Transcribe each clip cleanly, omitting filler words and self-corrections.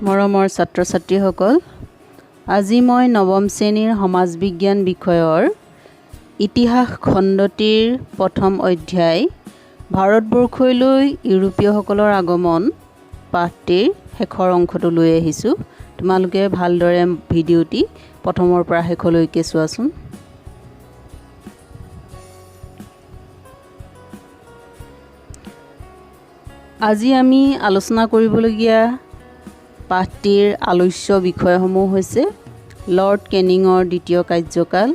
মৰমৰ ছাত্ৰ ছাত্ৰীসকল, আজি মই নৱম শ্ৰেণীৰ সমাজ বিজ্ঞান বিষয়ৰ ইতিহাস খণ্ডটিৰ প্ৰথম অধ্যায় ভাৰতবৰ্ষলৈ ইউৰোপীয়সকলৰ আগমন পাঠটিৰ শেষৰ অংশটো লৈ আহিছোঁ। তোমালোকে ভালদৰে ভিডিঅ'টি প্ৰথমৰ পৰা শেষলৈকে চোৱাচোন। আজি আমি আলোচনা কৰিবলগীয়া পাঠটিৰ আলোচ্য বিষয়সমূহ হৈছে লৰ্ড কেনিঙৰ দ্বিতীয় কাৰ্যকাল,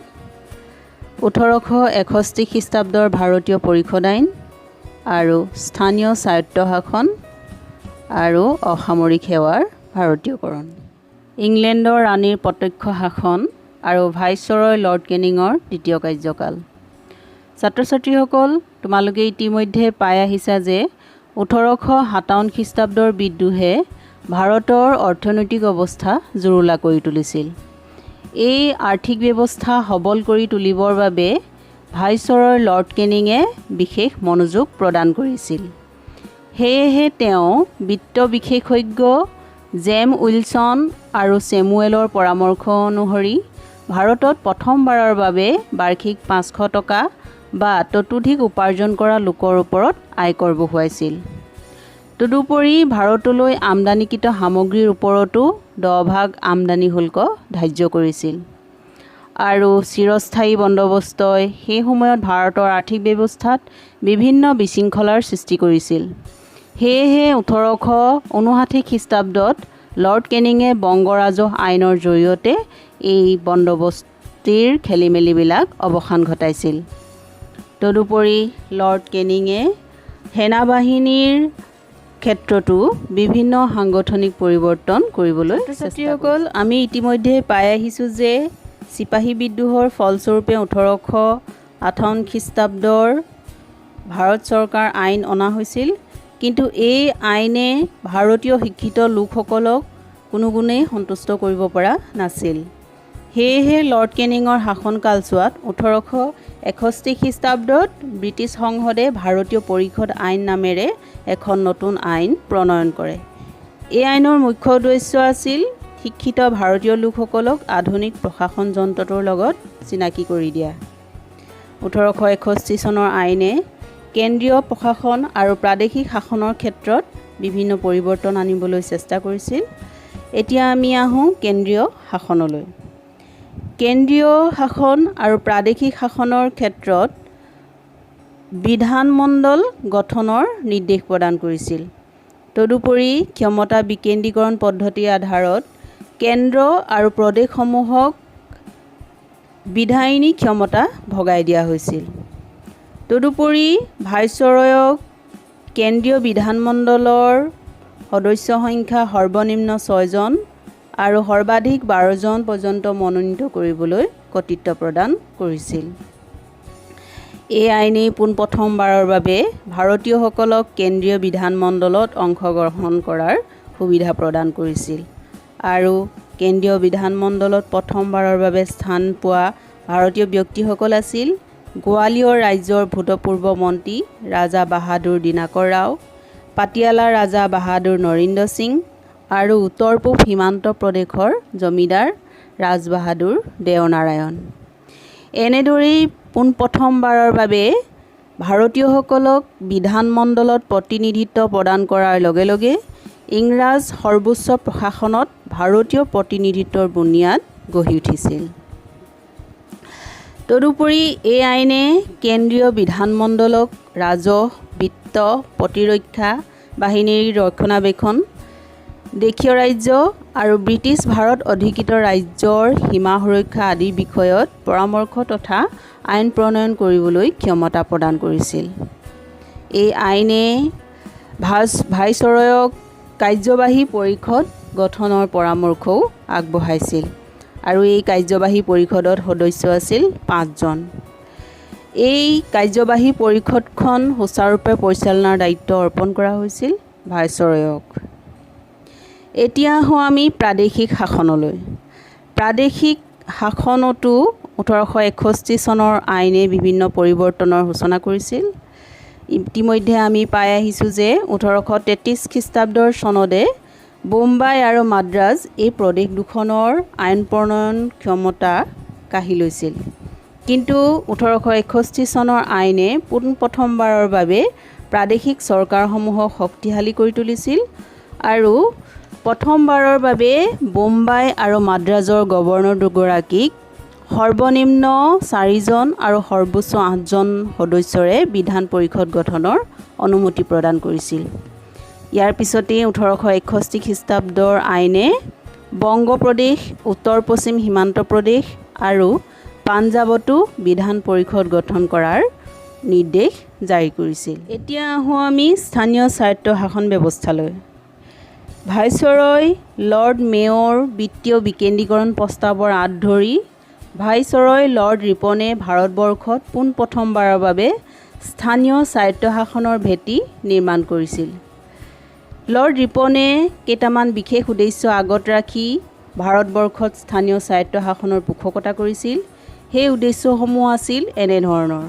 1861 খ্ৰীষ্টাব্দৰ ভাৰতীয় পৰিষদ আইন আৰু স্থানীয় স্বায়ত্তশাসন আৰু অসামৰিক সেৱাৰ ভাৰতীয়কৰণ, ইংলেণ্ডৰ ৰাণীৰ প্ৰত্যক্ষ শাসন আৰু ভাইচৰয় লৰ্ড কেনিঙৰ দ্বিতীয় কাৰ্যকাল। ছাত্ৰ ছাত্ৰীসকল, তোমালোকে ইতিমধ্যে পাই আহিছা যে 1857 খ্ৰীষ্টাব্দৰ বিদ্ৰোহে ভাৰতৰ অৰ্থনৈতিক অৱস্থা জুৰুলা কৰি তুলিছিল। এই আৰ্থিক ব্যৱস্থা সবল কৰি তুলিবৰ বাবে ভাইচৰয় লৰ্ড কেনিঙে বিশেষ মনোযোগ প্ৰদান কৰিছিল। সেয়েহে তেওঁ বিত্ত বিশেষজ্ঞ জেম উইলছন আৰু ছেমুৱেলৰ পৰামৰ্শ অনুসৰি ভাৰতত প্ৰথমবাৰৰ বাবে বাৰ্ষিক 500 টকা বা ততোধিক উপাৰ্জন কৰা লোকৰ ওপৰত আয়কৰ বহুৱাইছিল। তদুপৰি ভাৰতলৈ আমদানিকৃত সামগ্ৰীৰ ওপৰতো 10% আমদানি শুল্ক ধাৰ্য কৰিছিল। আৰু চিৰস্থায়ী বন্দোবস্তই সেই সময়ত ভাৰতৰ আৰ্থিক ব্যৱস্থাত বিভিন্ন বিশৃংখলাৰ সৃষ্টি কৰিছিল। সেয়েহে 1859 খ্ৰীষ্টাব্দত লৰ্ড কেনিঙে বংগ ৰাজহ আইনৰ জৰিয়তে এই বন্দোবস্তিৰ খেলিমেলিবিলাক অৱসান ঘটাইছিল। তদুপৰি লৰ্ড কেনিঙে সেনাবাহিনীৰ ক্ষেত্ৰতো বিভিন্ন সাংগঠনিক পৰিৱৰ্তন কৰিবলৈ ছাত্ৰীসকল, আমি ইতিমধ্যে পাই আহিছোঁ যে চিপাহী বিদ্ৰোহৰ ফলস্বৰূপে 1858 খ্ৰীষ্টাব্দৰ ভাৰত চৰকাৰ আইন অনা হৈছিল। কিন্তু এই আইনে ভাৰতীয় শিক্ষিত লোকসকলক কোনো গুণেই সন্তুষ্ট কৰিব পৰা নাছিল। সেয়েহে লৰ্ড কেনিঙৰ শাসন কালছোৱাত 1861 খ্ৰীষ্টাব্দত ব্ৰিটিছ সংসদে ভাৰতীয় পৰিষদ আইন নামেৰে এখন নতুন আইন প্ৰণয়ন কৰে। এই আইনৰ মুখ্য উদ্দেশ্য আছিল শিক্ষিত ভাৰতীয় লোকসকলক আধুনিক প্ৰশাসন যন্ত্ৰটোৰ লগত চিনাকি কৰি দিয়া। 1861 চনৰ আইনে কেন্দ্ৰীয় প্ৰশাসন আৰু প্ৰাদেশিক শাসনৰ ক্ষেত্ৰত বিভিন্ন পৰিৱৰ্তন আনিবলৈ চেষ্টা কৰিছিল। এতিয়া আমি আহোঁ কেন্দ্ৰীয় শাসনলৈ। কেন্দ্ৰীয় শাসন আৰু প্ৰাদেশিক শাসনৰ ক্ষেত্ৰত বিধানমণ্ডল গঠনৰ নিৰ্দেশ প্ৰদান কৰিছিল। তদুপৰি ক্ষমতা বিকেন্দ্ৰীকৰণ পদ্ধতিৰ আধাৰত কেন্দ্ৰ আৰু প্ৰদেশসমূহক বিধায়িনী ক্ষমতা ভগাই দিয়া হৈছিল। তদুপৰি ভাইচৰয়ক কেন্দ্ৰীয় বিধানমণ্ডলৰ সদস্য সংখ্যা সৰ্বনিম্ন 6 জন আৰু সৰ্বাধিক 12 জন পৰ্যন্ত মনোনীত কৰিবলৈ কৰ্তৃত্ব প্ৰদান কৰিছিল। এই আইনেই পোনপ্ৰথমবাৰৰ বাবে ভাৰতীয়সকলক কেন্দ্ৰীয় বিধানমণ্ডলত অংশগ্ৰহণ কৰাৰ সুবিধা প্ৰদান কৰিছিল। আৰু কেন্দ্ৰীয় বিধানমণ্ডলত প্ৰথমবাৰৰ বাবে স্থান পোৱা ভাৰতীয় ব্যক্তিসকল আছিল গোৱালিয়ৰ ৰাজ্যৰ ভূতপূৰ্ব মন্ত্ৰী ৰাজা বাহাদুৰ দিনাকৰ ৰাও, পাটিয়ালা ৰাজা বাহাদুৰ নৰেন্দ্ৰ সিং আৰু উত্তৰ পূব সীমান্ত প্ৰদেশৰ জমিদাৰ ৰাজ বাহাদুৰ দেৱনাৰায়ণ। এনেদৰেই পোনপ্ৰথমবাৰৰ বাবে ভাৰতীয়সকলক বিধানমণ্ডলত প্ৰতিনিধিত্ব প্ৰদান কৰাৰ লগে লগে ইংৰাজ সৰ্বোচ্চ প্ৰশাসনত ভাৰতীয় প্ৰতিনিধিত্বৰ বুনিয়াদ গঢ়ি উঠিছিল। তদুপৰি এই আইনে কেন্দ্ৰীয় বিধানমণ্ডলক ৰাজহ, বিত্ত, প্ৰতিৰক্ষা বাহিনীৰ ৰক্ষণাবেক্ষণ, দেশীয় ৰাজ্য আৰু ব্ৰিটিছ ভাৰত অধিকৃত ৰাজ্যৰ সীমা সুৰক্ষা আদিৰ বিষয়ত পৰামৰ্শ তথা আইন প্ৰণয়ন কৰিবলৈ ক্ষমতা প্ৰদান কৰিছিল। এই আইনে ভাইচৰয়ক কাৰ্যবাহী পৰিষদ গঠনৰ পৰামৰ্শও আগবঢ়াইছিল আৰু এই কাৰ্যবাহী পৰিষদত সদস্য আছিল 5 জন। এই কাৰ্যবাহী পৰিষদখন সুচাৰুৰূপে পৰিচালনাৰ দায়িত্ব অৰ্পণ কৰা হৈছিল ভাইচৰয়ক। এতিয়া আহোঁ আমি প্ৰাদেশিক শাসনলৈ। প্ৰাদেশিক শাসনতো 1861 চনৰ আইনে বিভিন্ন পৰিৱৰ্তনৰ সূচনা কৰিছিল। ইতিমধ্যে আমি পাই আহিছোঁ যে 1833 খ্ৰীষ্টাব্দৰ চনতে বোম্বাই আৰু মাদ্ৰাজ এই প্ৰদেশ দুখনৰ আইন প্ৰণয়ন ক্ষমতা কাঢ়ি লৈছিল। কিন্তু 1861 চনৰ আইনে পোনপ্ৰথমবাৰৰ বাবে প্ৰাদেশিক চৰকাৰসমূহক শক্তিশালী কৰি তুলিছিল আৰু প্ৰথমবাৰৰ বাবে বোম্বাই আৰু মাদ্ৰাজৰ গভৰ্ণৰ দুগৰাকীক সৰ্বনিম্ন 4জন আৰু সৰ্বোচ্চ 8জন সদস্যৰে বিধান পৰিষদ গঠনৰ অনুমতি প্ৰদান কৰিছিল। ইয়াৰ পিছতেই 1861 খ্ৰীষ্টাব্দৰ আইনে বংগ প্ৰদেশ, উত্তৰ পশ্চিম সীমান্ত প্ৰদেশ আৰু পাঞ্জাৱতো বিধান পৰিষদ গঠন কৰাৰ নিৰ্দেশ জাৰি কৰিছিল। এতিয়া আহোঁ আমি স্থানীয় স্বায়ত্ত শাসন ব্যৱস্থালৈ। ভাইচৰয় লৰ্ড মেয়ৰ বিত্তীয় বিকেন্দ্ৰীকৰণ প্ৰস্তাৱৰ আঁত ধৰি ভাইচৰয় লৰ্ড ৰিপনে ভাৰতবৰ্ষত পোনপ্ৰথমবাৰৰ বাবে স্থানীয় স্বায়ত্তশাসনৰ ভেটি নিৰ্মাণ কৰিছিল। লৰ্ড ৰিপনে কেইটামান বিশেষ উদ্দেশ্য আগত ৰাখি ভাৰতবৰ্ষত স্থানীয় স্বায়ত্তশাসনৰ পোষকতা কৰিছিল। সেই উদ্দেশ্যসমূহ আছিল এনেধৰণৰ।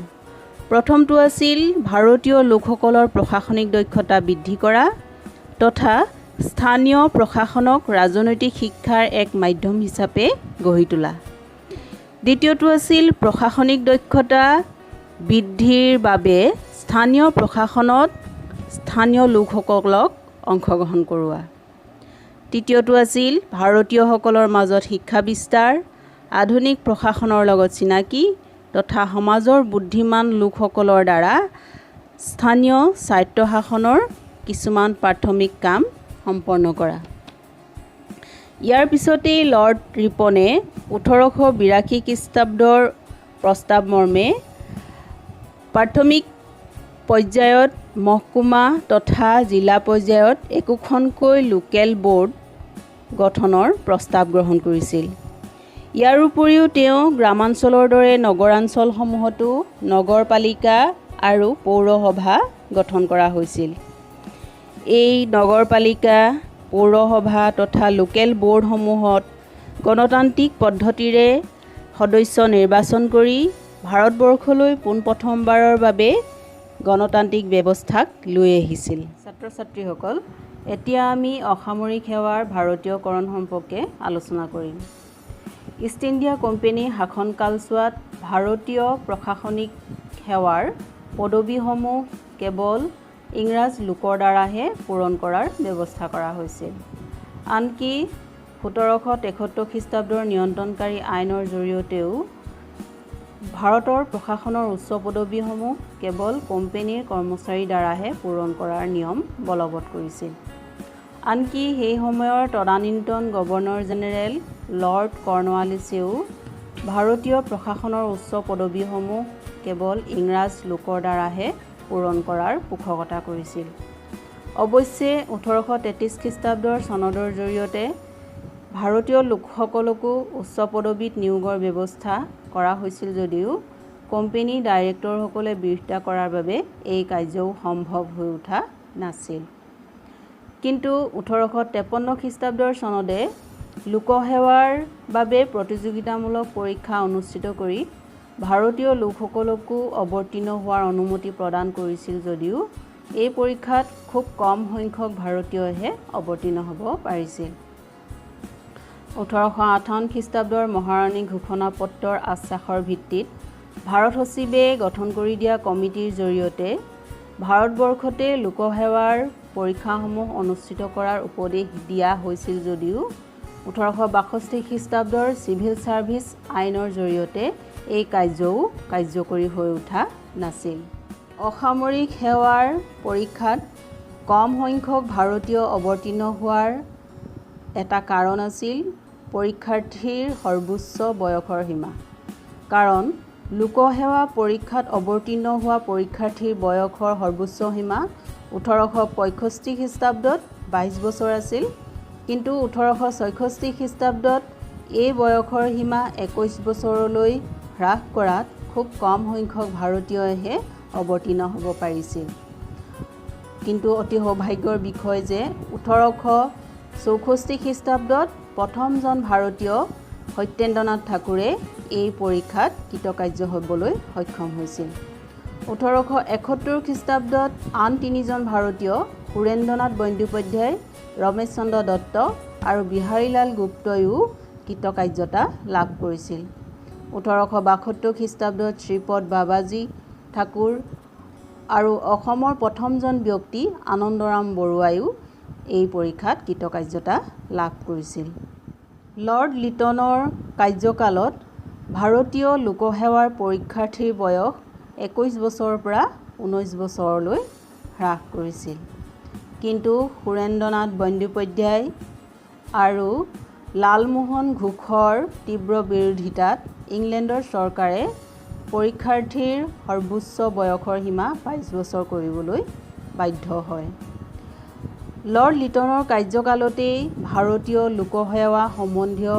প্ৰথমটো আছিল ভাৰতীয় লোকসকলৰ প্ৰশাসনিক দক্ষতা বৃদ্ধি কৰা তথা স্থানীয় প্ৰশাসনক ৰাজনৈতিক শিক্ষাৰ এক মাধ্যম হিচাপে গঢ়ি তোলা। দ্বিতীয়টো আছিল প্ৰশাসনিক দক্ষতা বৃদ্ধিৰ বাবে স্থানীয় প্ৰশাসনত স্থানীয় লোকসকলক অংশগ্ৰহণ কৰোৱা। তৃতীয়টো আছিল ভাৰতীয়সকলৰ মাজত শিক্ষা বিস্তাৰ, আধুনিক প্ৰশাসনৰ লগত চিনাকি তথা সমাজৰ বুদ্ধিমান লোকসকলৰ দ্বাৰা স্থানীয় স্বায়ত্তশাসনৰ কিছুমান প্ৰাথমিক কাম সম্পন্ন কৰা। ইয়াৰ পিছতেই লৰ্ড ৰিপনে 1882 খ্ৰীষ্টাব্দৰ প্ৰস্তাৱ মৰ্মে প্ৰাথমিক পৰ্যায়ত মহকুমা তথা জিলা পৰ্যায়ত একোখনকৈ লোকেল বোৰ্ড গঠনৰ প্ৰস্তাৱ গ্ৰহণ কৰিছিল। ইয়াৰ উপৰিও তেওঁ গ্ৰামাঞ্চলৰ দৰে নগৰাঞ্চলসমূহতো নগৰপালিকা আৰু পৌৰসভা গঠন কৰা হৈছিল। এই নগৰপালিকা, পৌৰসভা তথা লোকেল বোৰ্ডসমূহত গণতান্ত্ৰিক পদ্ধতিৰে সদস্য নিৰ্বাচন কৰি ভাৰতবৰ্ষলৈ পোনপ্ৰথমবাৰৰ বাবে গণতান্ত্ৰিক ব্যৱস্থাক লৈ আহিছিল। ছাত্ৰ ছাত্ৰীসকল, এতিয়া আমি অসামৰিক সেৱাৰ ভাৰতীয়কৰণ সম্পৰ্কে আলোচনা কৰিম। ইষ্ট ইণ্ডিয়া কোম্পানী শাসন কালছোৱাত ভাৰতীয় প্ৰশাসনিক সেৱাৰ পদবীসমূহ কেৱল ইংৰাজ লোকৰ দ্বাৰাহে পূৰণ কৰাৰ ব্যৱস্থা কৰা হৈছিল। আনকি 1773 খ্ৰীষ্টাব্দৰ নিয়ন্ত্ৰণকাৰী আইনৰ জৰিয়তেও ভাৰতৰ প্ৰশাসনৰ উচ্চ পদবীসমূহ কেৱল কোম্পানীৰ কৰ্মচাৰীৰ দ্বাৰাহে পূৰণ কৰাৰ নিয়ম বলৱৎ কৰিছিল। আনকি সেই সময়ৰ তদানীন্তন গভৰ্ণৰ জেনেৰেল লৰ্ড কৰ্ণৱালিছেও ভাৰতীয় প্ৰশাসনৰ উচ্চ পদবীসমূহ কেৱল ইংৰাজ লোকৰ দ্বাৰাহে পূৰণ কৰাৰ পোষকতা কৰিছিল। অৱশ্যে 1833 খ্ৰীষ্টাব্দৰ চনদৰ জৰিয়তে ভাৰতীয় লোকসকলকো উচ্চ পদবীত নিয়োগৰ ব্যৱস্থা কৰা হৈছিল যদিও কোম্পানী ডাইৰেক্টৰসকলে বিৰোধিতা কৰাৰ বাবে এই কাৰ্যও সম্ভৱ হৈ উঠা নাছিল। কিন্তু 1853 খ্ৰীষ্টাব্দৰ চনদে লোকসেৱাৰ বাবে প্ৰতিযোগিতামূলক পৰীক্ষা অনুষ্ঠিত কৰি ভাৰতীয় লোকসকলকো অৱতীৰ্ণ হোৱাৰ অনুমতি প্ৰদান কৰিছিল যদিও এই পৰীক্ষাত খুব কম সংখ্যক ভাৰতীয়হে অৱতীৰ্ণ হ'ব পাৰিছিল। 1858 খ্ৰীষ্টাব্দৰ মহাৰাণী ঘোষণাপত্ৰৰ আশ্বাসৰ ভিত্তিত ভাৰত সচিবে গঠন কৰি দিয়া কমিটিৰ জৰিয়তে ভাৰতবৰ্ষতে লোকসেৱাৰ পৰীক্ষাসমূহ অনুষ্ঠিত কৰাৰ উপদেশ দিয়া হৈছিল যদিও 1862 খ্ৰীষ্টাব্দৰ চিভিল ছাৰ্ভিচ আইনৰ জৰিয়তে এই কাৰ্যও কাৰ্যকৰী হৈ উঠা নাছিল। অসামৰিক সেৱাৰ পৰীক্ষাত কম সংখ্যক ভাৰতীয় অৱতীৰ্ণ হোৱাৰ এটা কাৰণ আছিল পৰীক্ষাৰ্থীৰ সৰ্বোচ্চ বয়সৰ সীমা। কাৰণ লোকসেৱা পৰীক্ষাত অৱতীৰ্ণ হোৱা পৰীক্ষাৰ্থীৰ বয়সৰ সৰ্বোচ্চ সীমা 1865 খ্ৰীষ্টাব্দত 22 বছৰ আছিল, কিন্তু 1866 খ্ৰীষ্টাব্দত এই বয়সৰ সীমা 21 বছৰলৈ হ্ৰাস কৰাত খুব কম সংখ্যক ভাৰতীয়ইহে অৱতীৰ্ণ হ'ব পাৰিছিল। কিন্তু অতি সৌভাগ্যৰ বিষয় যে 1864 খ্ৰীষ্টাব্দত প্ৰথমজন ভাৰতীয় সত্যেন্দ্ৰনাথ ঠাকুৰে এই পৰীক্ষাত কৃতকাৰ্য হ'বলৈ সক্ষম হৈছিল। 1871 খ্ৰীষ্টাব্দত আন 3জন ভাৰতীয় সুৰেন্দ্ৰনাথ বন্দ্যোপাধ্যায়, ৰমেশ চন্দ্ৰ দত্ত আৰু বিহাৰীলাল গুপ্তয়ো কৃতকাৰ্যতা লাভ কৰিছিল। 1872 খ্ৰীষ্টাব্দত শ্ৰীপদ বাবাজী ঠাকুৰ আৰু অসমৰ প্ৰথমজন ব্যক্তি আনন্দৰাম বৰুৱায়ো এই পৰীক্ষাত কৃতকাৰ্যতা লাভ কৰিছিল। লৰ্ড লিটনৰ কাৰ্যকালত ভাৰতীয় লোকসেৱাৰ পৰীক্ষাৰ্থীৰ বয়স 21 বছৰৰ পৰা 19 বছৰলৈ হ্ৰাস কৰিছিল। কিন্তু সুৰেন্দ্ৰনাথ বন্দ্যোপাধ্যায় আৰু লালমোহন ঘোষৰ তীব্ৰ বিৰোধিতাত ইংলেণ্ডৰ চৰকাৰে পৰীক্ষাৰ্থীৰ সৰ্বোচ্চ বয়সৰ সীমা 22 বছৰ কৰিবলৈ বাধ্য হয়। লৰ্ড লিটনৰ কাৰ্যকালতেই ভাৰতীয় লোকসেৱা সম্বন্ধীয়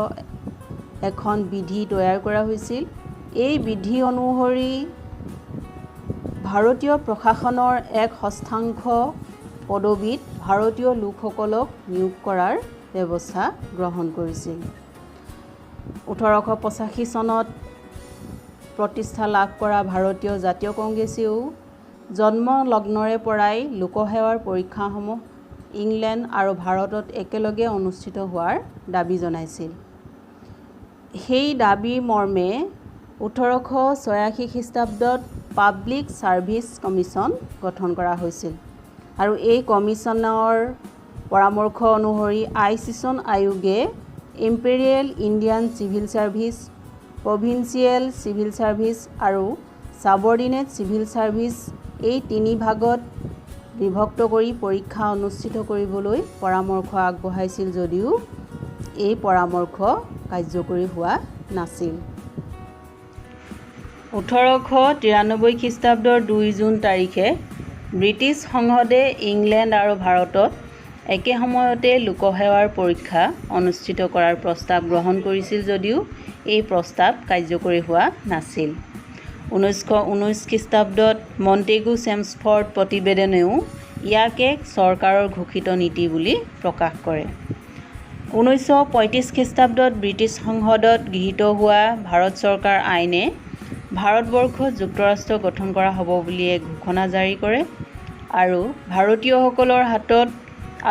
এখন বিধি তৈয়াৰ কৰা হৈছিল। এই বিধি অনুসৰি ভাৰতীয় প্ৰশাসনৰ এক ষষ্ঠাংশ পদবীত ভাৰতীয় লোকসকলক নিয়োগ কৰাৰ ব্যৱস্থা গ্ৰহণ কৰিছিল। 1885 চনত প্ৰতিষ্ঠা লাভ কৰা ভাৰতীয় জাতীয় কংগ্ৰেছেও জন্মলগ্নৰে পৰাই লোকসেৱাৰ পৰীক্ষাসমূহ ইংলেণ্ড আৰু ভাৰতত একেলগে অনুষ্ঠিত হোৱাৰ দাবী জনাইছিল। সেই দাবী মৰ্মে 1886 খ্ৰীষ্টাব্দত পাব্লিক ছাৰ্ভিচ কমিশ্যন গঠন কৰা হৈছিল আৰু এই কমিশ্যনৰ পৰামৰ্শ অনুসৰি আইচিছন আয়োগে imperial Indian civil service, provincial civil service আৰু ছাবঅৰ্ডিনেট চিভিল ছাৰ্ভিচ এই 3 ভাগত বিভক্ত কৰি পৰীক্ষা অনুষ্ঠিত কৰিবলৈ পৰামৰ্শ আগবঢ়াইছিল যদিও এই পৰামৰ্শ কাৰ্যকৰী হোৱা নাছিল। 1893 খ্ৰীষ্টাব্দৰ 2 জুন তাৰিখে ব্ৰিটিছ সংসদে ইংলেণ্ড আৰু ভাৰতত একে সময়তে লোকসেৱাৰ পৰীক্ষা অনুষ্ঠিত কৰাৰ প্ৰস্তাৱ গ্ৰহণ কৰিছিল যদিও এই প্ৰস্তাৱ কাৰ্যকৰী হোৱা নাছিল। 1919 খ্ৰীষ্টাব্দত মণ্টেগু চেমছফৰ্ড প্ৰতিবেদনেও ইয়াক এক চৰকাৰৰ ঘোষিত নীতি বুলি প্ৰকাশ কৰে। 1935 খ্ৰীষ্টাব্দত ব্ৰিটিছ সংসদত গৃহীত হোৱা ভাৰত চৰকাৰ আইনে ভাৰতবৰ্ষত যুক্তৰাষ্ট্ৰ গঠন কৰা হ'ব বুলি এক ঘোষণা জাৰি কৰে আৰু ভাৰতীয়সকলৰ হাতত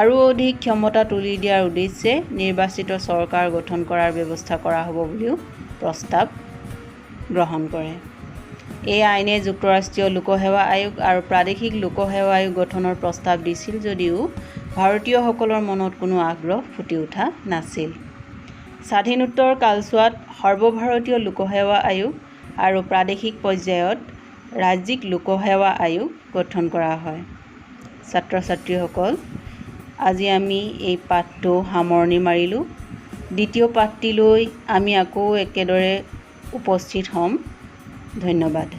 আৰু অধিক ক্ষমতা তুলি দিয়াৰ উদ্দেশ্যে নিৰ্বাচিত চৰকাৰ গঠন কৰাৰ ব্যৱস্থা কৰা হ'ব বুলিও প্ৰস্তাৱ গ্ৰহণ কৰে। এই আইনে যুক্তৰাষ্ট্ৰীয় লোকসেৱা আয়োগ আৰু প্ৰাদেশিক লোকসেৱা আয়োগ গঠনৰ প্ৰস্তাৱ দিছিল যদিও ভাৰতীয়সকলৰ মনত কোনো আগ্ৰহ ফুটি উঠা নাছিল। স্বাধীনোত্তৰ কালছোৱাত সৰ্বভাৰতীয় লোকসেৱা আয়োগ আৰু প্ৰাদেশিক পৰ্যায়ত ৰাজ্যিক লোকসেৱা আয়োগ গঠন কৰা হয়। ছাত্ৰ ছাত্ৰীসকল, আজি আমি এই পাঠটো সামৰণি মাৰিলোঁ। দ্বিতীয় পাঠটিলৈ আমি আকৌ একেদৰে উপস্থিত হ'ম। ধন্যবাদ।